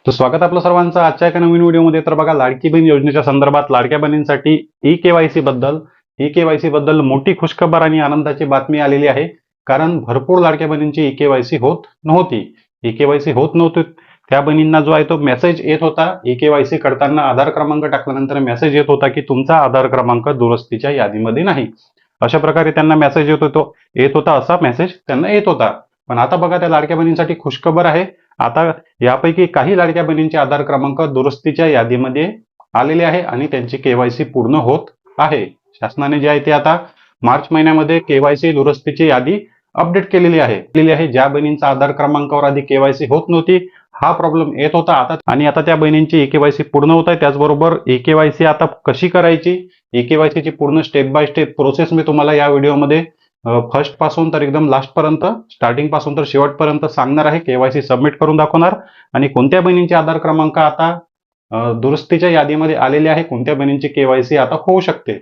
तर स्वागत आपलं सर्वांचं आजच्या एका नवीन व्हिडिओमध्ये. तर बघा, लाडकी बहीण योजनेच्या संदर्भात लाडक्या बहिणींसाठी ई केवायसी बद्दल मोठी खुशखबर आणि आनंदाची बातमी आलेली आहे. कारण भरपूर लाडक्या बहिणींची ई केवायसी होत नव्हती. त्या बहिणींना जो आहे तो मेसेज येत होता. ई-केवायसी करताना आधार क्रमांक टाकल्यानंतर मेसेज येत होता की तुमचा आधार क्रमांक दुरुस्तीच्या यादीमध्ये नाही. अशा प्रकारे त्यांना मेसेज येत होता असा मेसेज त्यांना येत होता. पण आता बघा, त्या लाडक्या बहिणींसाठी खुशखबर आहे. आता यापैकी काही लाडक्या बहिणींचे आधार क्रमांक दुरुस्तीच्या यादीमध्ये आलेले आहे आणि त्यांची केवायसी पूर्ण होत आहे. शासनाने जे आहे ते आता मार्च महिन्यामध्ये केवायसी दुरुस्तीची यादी अपडेट केलेली आहे. ज्या बहिणींचा आधार क्रमांकावर आधी केवायसी होत नव्हती, हा प्रॉब्लेम येत होता आता त्या बहिणींची ई-केवायसी पूर्ण होत आहे. त्याचबरोबर ई-केवायसी आता कशी करायची, ई-केवायसीची पूर्ण स्टेप बाय स्टेप प्रोसेस मी तुम्हाला या व्हिडिओमध्ये फर्स्ट पासून तर एकदम लास्ट पर्यंत, स्टार्टिंग पासून तर शेवटपर्यंत सांगणार आहे. केवायसी सबमिट करून दाखवणार आणि कोणत्या बहिणींचे आधार क्रमांक आता दुरुस्तीच्या यादीमध्ये आलेले आहे, कोणत्या बहिणींची केवायसी आता होऊ शकते,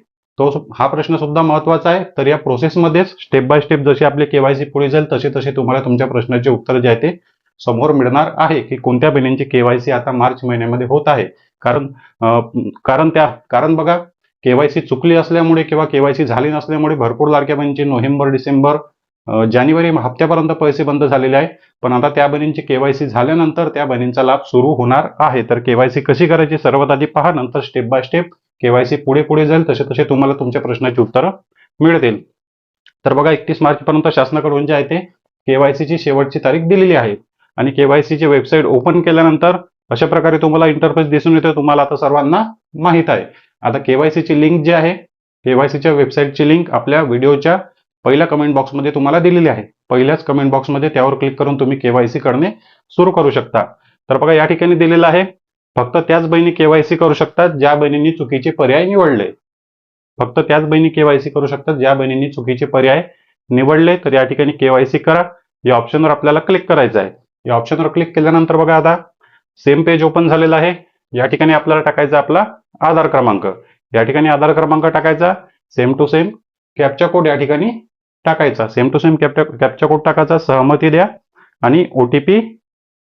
हा प्रश्न सुद्धा महत्वाचा आहे. तर या प्रोसेसमध्येच स्टेप बाय स्टेप जशी आपली केवायसी पुढे जाईल तसे तुम्हाला तुमच्या प्रश्नाचे उत्तर जे आहे ते समोर मिळणार आहे की कोणत्या बहिणींची केवायसी आता मार्च महिन्यामध्ये होत आहे. कारण बघा, केवायसी चुकली असल्यामुळे किंवा केवायसी झाली नसल्यामुळे भरपूर लाडक्या बहिणींची नोव्हेंबर, डिसेंबर, जानेवारी हप्त्यापर्यंत पैसे बंद झालेले आहे. पण आता त्या बहिणींची केवायसी झाल्यानंतर त्या बहिणींचा लाभ सुरू होणार आहे. तर केवायसी कशी करायची सर्वात आधी पहा, नंतर स्टेप बाय स्टेप केवायसी पुढे जाईल तसे तुम्हाला तुमच्या प्रश्नाची उत्तरं मिळतील. तर बघा, 31 मार्च पर्यंत शासनाकडून जे आहे ते केवायसीची शेवटची तारीख दिलेली आहे आणि केवायसीची वेबसाईट ओपन केल्यानंतर अशा प्रकारे तुम्हाला इंटरफेस दिसून येतो. तुम्हाला आता सर्वांना माहित आहे. आता केवायसीची लिंक जी आहे, केवायसीच्या वेबसाईटची लिंक आपल्या व्हिडिओच्या पहिल्या कमेंट बॉक्समध्ये तुम्हाला दिलेली आहे. पहिल्याच कमेंट बॉक्समध्ये त्यावर क्लिक करून तुम्ही केवायसी करणे सुरू करू शकता. तर बघा, या ठिकाणी दिलेलं आहे फक्त त्याच बहिणी केवायसी करू शकतात ज्या बहिणींनी चुकीचे पर्याय निवडले. फक्त त्याच बहिणी केवायसी करू शकतात ज्या बहिणींनी चुकीचे पर्याय निवडले. तर या ठिकाणी केवायसी करा या ऑप्शनवर आपल्याला क्लिक करायचं आहे. या ऑप्शनवर क्लिक केल्यानंतर बघा, आता सेम पेज ओपन झालेलं आहे. या ठिकाणी आपल्याला टाकायचा आपला आधार क्रमांक. या ठिकाणी आधार क्रमांक टाकायचा. Same to same captcha code या ठिकाणी टाकायचा. कॅप्चा कोड टाकायचा. सहमती द्या आणि OTP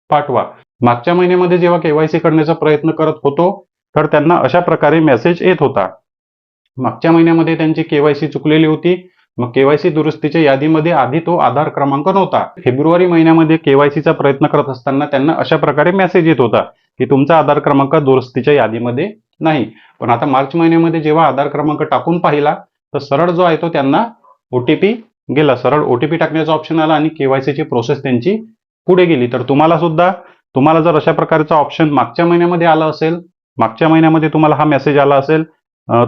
पाठवा. मागच्या महिन्यामध्ये जेव्हा केवायसी करण्याचा प्रयत्न करत होतो तर त्यांना अशा प्रकारे मेसेज येत होता. मागच्या महिन्यामध्ये त्यांची केवायसी चुकलेली होती. मग केवायसी दुरुस्तीच्या यादीमध्ये आधी तो आधार क्रमांक नव्हता. फेब्रुवारी महिन्यामध्ये केवायसीचा प्रयत्न करत असताना त्यांना अशा प्रकारे मेसेज येत होता की तुमचा आधार क्रमांक दुरुस्तीच्या यादीमध्ये नाही. पण आता मार्च महिन्यामध्ये जेव्हा आधार क्रमांक टाकून पाहिला तर सरळ जो आहे तो त्यांना OTP गेला. सरळ OTP टाकण्याचा ऑप्शन आला आणि केवायसीची प्रोसेस त्यांची पुढे गेली. तर तुम्हाला जर अशा प्रकारचा ऑप्शन मागच्या महिन्यामध्ये आला असेल, मागच्या महिन्यामध्ये तुम्हाला हा मेसेज आला असेल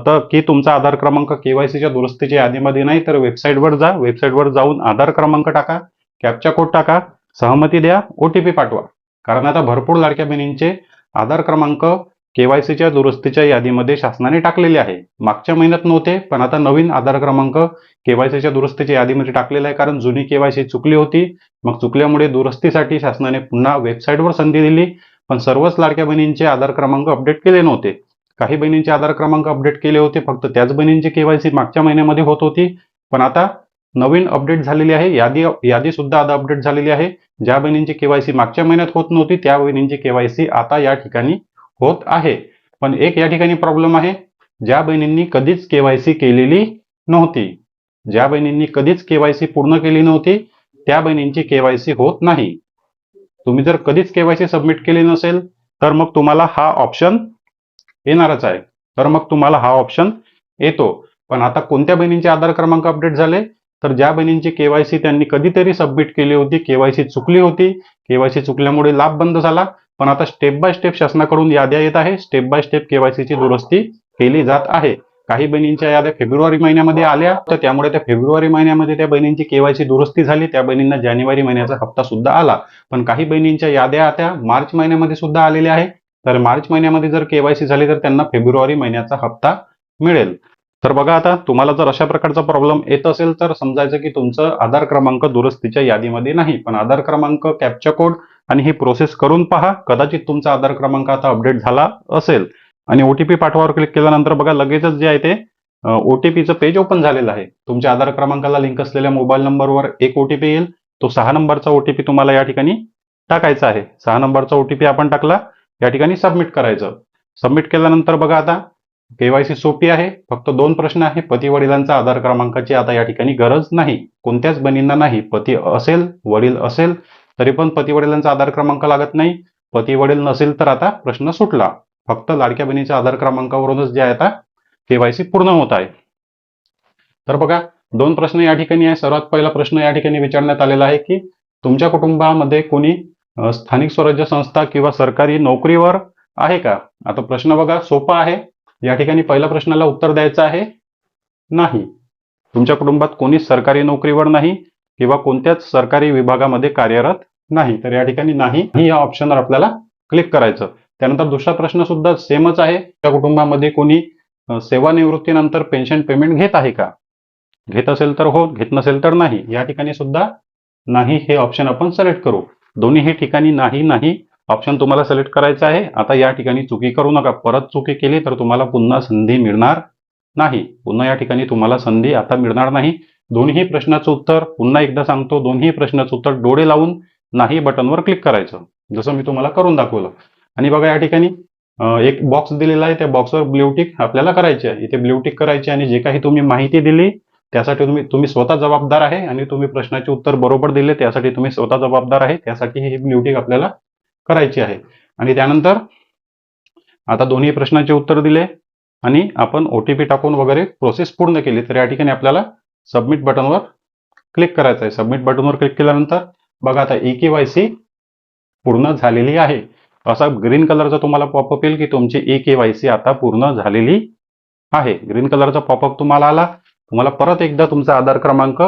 तर की तुमचा आधार क्रमांक केवायसीच्या दुरुस्तीच्या यादीमध्ये नाही, तर वेबसाईटवर जाऊन आधार क्रमांक टाका, कॅप्चा कोड टाका, सहमती द्या, OTP पाठवा. कारण आता भरपूर लाडक्या बहिणींचे आधार क्रमांक केवायसीच्या दुरुस्तीच्या यादीमध्ये शासनाने टाकलेले आहे. मागच्या महिन्यात नव्हते, पण आता नवीन आधार क्रमांक केवायसीच्या दुरुस्तीच्या यादीमध्ये टाकलेला आहे. कारण जुनी केवायसी चुकली होती. मग चुकल्यामुळे दुरुस्तीसाठी शासनाने पुन्हा वेबसाईटवर संधी दिली. पण सर्वच लाडक्या बहिणींचे आधार क्रमांक अपडेट केले नव्हते. काही बहिणींचे आधार क्रमांक अपडेट केले होते. फक्त त्याच बहिणींची केवायसी मागच्या महिन्यामध्ये होत होती. पण आता नवीन अपडेट झालेली आहे. यादी सुद्धा आता अपडेट झालेली आहे. ज्या बहिणींची केवायसी मागच्या महिन्यात होत नव्हती त्या बहिणींची केवायसी आता या ठिकाणी होत आहे. पण एक या ठिकाणी प्रॉब्लेम आहे. ज्या बहिणींनी कधीच केवायसी केलेली नव्हती, ज्या बहिणींनी कधीच केवायसी पूर्ण केली नव्हती त्या बहिणींची केवायसी होत नाही. तुम्ही जर कधीच केवायसी सबमिट केली नसेल तर मग तुम्हाला हा ऑप्शन येणारच आहे. येतो. पण आता कोणत्या बहिणींचे आधार क्रमांक अपडेट झाले, तर ज्या बहिणींची केवायसी त्यांनी कधीतरी सबमिट केली होती, केवायसी चुकली होती, केवायसी चुकल्यामुळे लाभ बंद झाला. पण आता स्टेप बाय स्टेप शासनाकडून याद्या येत आहे. स्टेप बाय स्टेप केवायसीची दुरुस्ती केली जात आहे. काही बहिणींच्या याद्या फेब्रुवारी महिन्यामध्ये आल्या, तर त्यामुळे त्या फेब्रुवारी महिन्यामध्ये त्या बहिणींची केवायसी दुरुस्ती झाली. त्या बहिणींना जानेवारी महिन्याचा हप्ता सुद्धा आला. पण काही बहिणींच्या याद्या आता मार्च महिन्यामध्ये सुद्धा आलेल्या आहे. तर मार्च महिन्यामध्ये जर केवायसी झाली तर त्यांना फेब्रुवारी महिन्याचा हप्ता मिळेल. तर बघा, आता तुम्हाला जर अशा प्रकारचा प्रॉब्लेम येत असेल तर समजायचं की तुमचं आधार क्रमांक दुरुस्तीच्या यादीमध्ये नाही. पण आधार क्रमांक, कॅप्चा कोड आणि ही प्रोसेस करून पहा. कदाचित तुमचा आधार क्रमांक आता अपडेट झाला असेल. आणि OTP पाठवावर क्लिक केल्यानंतर बघा, लगेचच जे आहे ते OTPचं पेज ओपन झालेलं आहे. तुमच्या आधार क्रमांकाला लिंक असलेल्या मोबाईल नंबरवर एक OTP येईल. तो 6 नंबरचा OTP तुम्हाला या ठिकाणी टाकायचा आहे. 6 नंबरचा OTP आपण टाकला या ठिकाणी सबमिट करायचं. सबमिट केल्यानंतर बघा आता केवायसी सोपी आहे. फक्त 2 प्रश्न आहे. पती वडिलांचा आधार क्रमांकाची आता या ठिकाणी गरज नाही. कोणत्याच बहिणींना नाही. पती असेल, वडील असेल तरी पण पती वडिलांचा आधार क्रमांक लागत नाही. पती वडील नसेल तर आता प्रश्न सुटला. फक्त लाडक्या बहिणीच्या आधार क्रमांकावरूनच जे आहे आता केवायसी पूर्ण होत आहे. तर बघा 2 प्रश्न या ठिकाणी आहे. सर्वात पहिला प्रश्न या ठिकाणी विचारण्यात आलेला आहे की तुमच्या कुटुंबामध्ये कोणी स्थानिक स्वराज्य संस्था किंवा सरकारी नोकरीवर आहे का? आता प्रश्न बघा सोपा आहे. या ठिकाणी पहिल्या प्रश्नाला उत्तर द्यायचं आहे नाही. तुमच्या कुटुंबात कोणी सरकारी नोकरीवर नाही किंवा कोणत्याच सरकारी विभागामध्ये कार्यरत नाही. तर या ठिकाणी नाही या ऑप्शनवर आपल्याला क्लिक करायचं. त्यानंतर दुसरा प्रश्न सुद्धा सेमच आहे. त्या कुटुंबामध्ये कोणी सेवानिवृत्तीनंतर पेन्शन पेमेंट घेत आहे का? घेत असेल तर हो, घेत नसेल तर नाही. या ठिकाणी सुद्धा नाही हे ऑप्शन आपण सिलेक्ट करू. दोन्ही ठिकाणी नाही नाही ऑप्शन तुम्हाला सिलेक्ट करायचं आहे. आता या ठिकाणी चुकी करू नका. परत चुकी केली तर तुम्हाला पुन्हा संधी मिळणार नाही. पुन्हा या ठिकाणी तुम्हाला संधी आता मिळणार नाही. दोन्ही प्रश्नाचं उत्तर पुन्हा एकदा सांगतो. दोन्ही प्रश्नाचं उत्तर डोळे लावून नाही बटनवर क्लिक करायचं, जसं मी तुम्हाला करून दाखवलं. आणि बघा या ठिकाणी एक बॉक्स दिलेला आहे. त्या बॉक्सवर ब्ल्यू टिक आपल्याला करायची आहे. इथे ब्ल्यू टिक करायची आणि जे काही तुम्ही माहिती दिली त्यासाठी तुम्ही स्वतः जबाबदार आहे आणि तुम्ही प्रश्नाचे उत्तर बरोबर दिले त्यासाठी तुम्ही स्वतः जबाबदार आहे. त्यासाठी ही ब्ल्यू टिक आपल्याला करायची आहे. आणि त्यानंतर आता दोन्ही प्रश्नाचे उत्तर दिले आणि आपण OTP टाकून वगैरे प्रोसेस पूर्ण केली तर या ठिकाणी आपल्याला सबमिट बटनवर क्लिक करायचं आहे. सबमिट बटनवर क्लिक केल्यानंतर बघा आता eKYC पूर्ण झालेली आहे. असा ग्रीन कलरचा तुम्हाला पॉपअप येईल की तुमची eKYC आता पूर्ण झालेली आहे. ग्रीन कलरचा पॉपअप तुम्हाला आला. तुम्हाला परत एकदा तुमचा आधार क्रमांक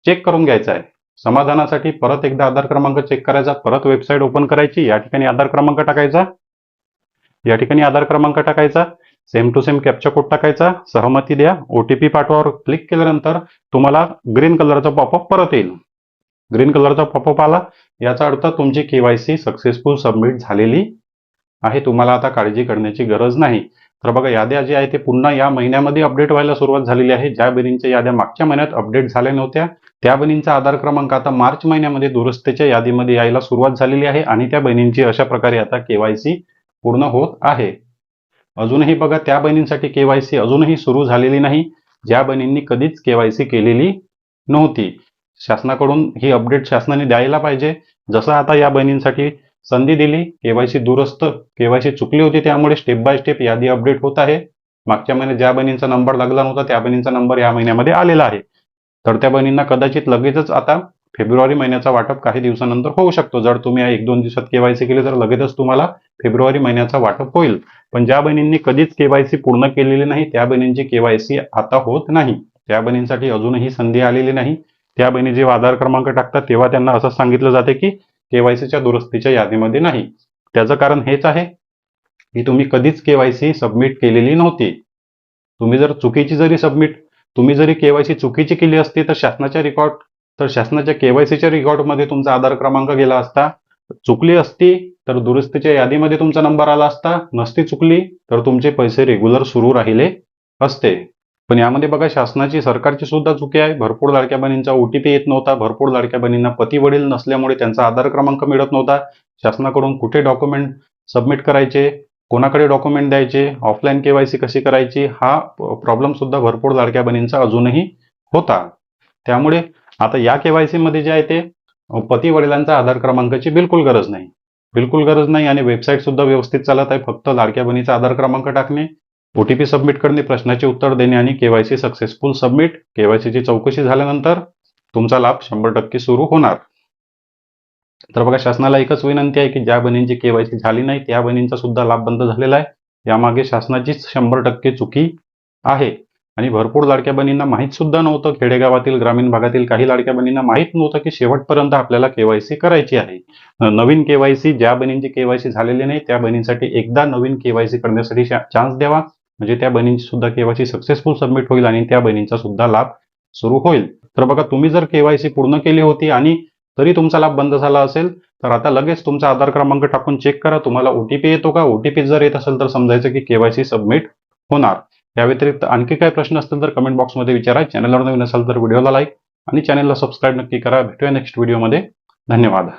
चेक करून घ्यायचा आहे. समाधानासाठी परत एकदा आधार क्रमांक चेक करायचा. परत वेबसाईट ओपन करायची. या ठिकाणी आधार क्रमांक टाकायचा. या ठिकाणी आधार क्रमांक टाकायचा. Same to same captcha code टाकायचा. सहमती द्या. OTP पाठवावर क्लिक केल्यानंतर तुम्हाला ग्रीन कलरचा पॉपअप परत येईल. ग्रीन कलरचा पॉपअप आला याचा अर्थ तुमची KYC सक्सेसफुल सबमिट झालेली आहे. तुम्हाला आता काळजी करण्याची गरज नाही. तर बघा याद्या जे आहे ते पुन्हा या महिन्यामध्ये अपडेट व्हायला सुरुवात झालेली आहे. ज्या बहिणींच्या याद्या मागच्या महिन्यात अपडेट झाल्या नव्हत्या त्या बहिणींचा आधार क्रमांक आता मार्च महिन्यामध्ये दुरुस्तीच्या यादीमध्ये यायला सुरुवात झालेली आहे आणि त्या बहिणींची अशा प्रकारे आता KYC पूर्ण होत आहे. अजूनही बघा त्या बहिणींसाठी KYC अजूनही सुरू झालेली नाही ज्या बहिणींनी कधीच KYC केलेली नव्हती. शासनाकडून ही अपडेट शासनाने द्यायला पाहिजे. जसं आता या बहिणींसाठी संधी दिली, KYC दुरुस्त, KYC चुकली होती त्यामुळे स्टेप बाय स्टेप यादी अपडेट होत आहे. मागच्या महिन्यात ज्या बहिणींचा नंबर लागला नव्हता त्या बहिणींचा नंबर या महिन्यामध्ये आलेला आहे. तर त्या बहिणींना कदाचित लगेचच आता फेब्रुवारी महिन्याचा वाटप काही दिवसानंतर होऊ शकतो. जर तुम्ही 1-2 दिवसात KYC केली तर लगेचच तुम्हाला फेब्रुवारी महिन्याचा वाटप होईल. पण ज्या बहिणींनी कधीच KYC पूर्ण केलेली नाही त्या बहिणींची KYC आता होत नाही. त्या बहिणींसाठी अजूनही संधी आलेली नाही. त्या बहिणी जेव्हा आधार क्रमांक टाकतात तेव्हा त्यांना असं सांगितलं जाते की KYCच्या दुरुस्तीच्या यादीमध्ये नाही. त्याचं कारण हेच आहे की तुम्ही कधीच KYC सबमिट केलेली नव्हती. तुम्ही जरी KYC चुकीची केली असती तर शासनाच्या KYCच्या रेकॉर्डमध्ये तुमचा आधार क्रमांक गेला असता. चुकली असती तर दुरुस्तीच्या यादीमध्ये तुमचा नंबर आला असता. नसती चुकली तर तुमचे पैसे रेग्युलर सुरू राहिले असते. पण यामध्ये बघा सरकारची सुद्धा चुकी आहे. भरपूर लाडक्या बहिणींचा OTP येत नव्हता. भरपूर लाडक्या बहिणींना पती वडील नसल्यामुळे त्यांचा आधार क्रमांक मिळत नव्हता. शासनाकडून कुठे डॉक्युमेंट सबमिट करायचे, कोणाकडे डॉक्युमेंट द्यायचे, ऑफलाईन KYC कशी करायची हा प्रॉब्लेम सुद्धा भरपूर लाडक्या बहिणींचा अजूनही होता. त्यामुळे आता या KYC मध्ये जे आहे ते पती वडिलांचा आधार क्रमांकाची बिलकुल गरज नाही आणि वेबसाईट सुद्धा व्यवस्थित चालत आहे. फक्त लाडक्या बहिणीचा आधार क्रमांक टाकणे, OTP सबमिट करणे, प्रश्नाचे उत्तर देणे आणि KYC सक्सेसफुल सबमिट. KYCची चौकशी झाल्यानंतर तुमचा लाभ 100% सुरू होणार. तर बघा शासनाला एकच विनंती आहे की ज्या बहिणींची KYC झाली नाही त्या बहिणींचा सुद्धा लाभ बंद झालेला आहे. यामागे शासनाचीच 100% चुकी आहे. आणि भरपूर लाडक्या बहिणींना माहीत सुद्धा नव्हतं. खेडेगावातील ग्रामीण भागातील काही लाडक्या बहिणींना माहीत नव्हतं की शेवटपर्यंत आपल्याला KYC करायची आहे. नवीन KYC ज्या बहिणींची KYC झालेली नाही त्या बहिणींसाठी एकदा नवीन KYC करण्यासाठी चान्स द्यावा. म्हणजे त्या बहिणींची सुद्धा KYC सक्सेसफुल सबमिट होईल आणि त्या बहिणींचा सुद्धा लाभ सुरू होईल. तर बघा तुम्ही जर KYC पूर्ण केली होती आणि तरी तुमचा लाभ बंद झाला असेल तर आता लगेच तुमचा आधार क्रमांक टाकून चेक करा. तुम्हाला OTP येतो का? OTP जर येत असेल तर समजायचं की KYC सबमिट होणार. या व्यतिरिक्त आणखी काही प्रश्न असतील तर कमेंट बॉक्समध्ये विचारा. चॅनलवर नवीन असाल तर व्हिडिओला लाईक आणि चॅनलला सबस्क्राईब नक्की करा. भेटूया नेक्स्ट व्हिडिओमध्ये. धन्यवाद.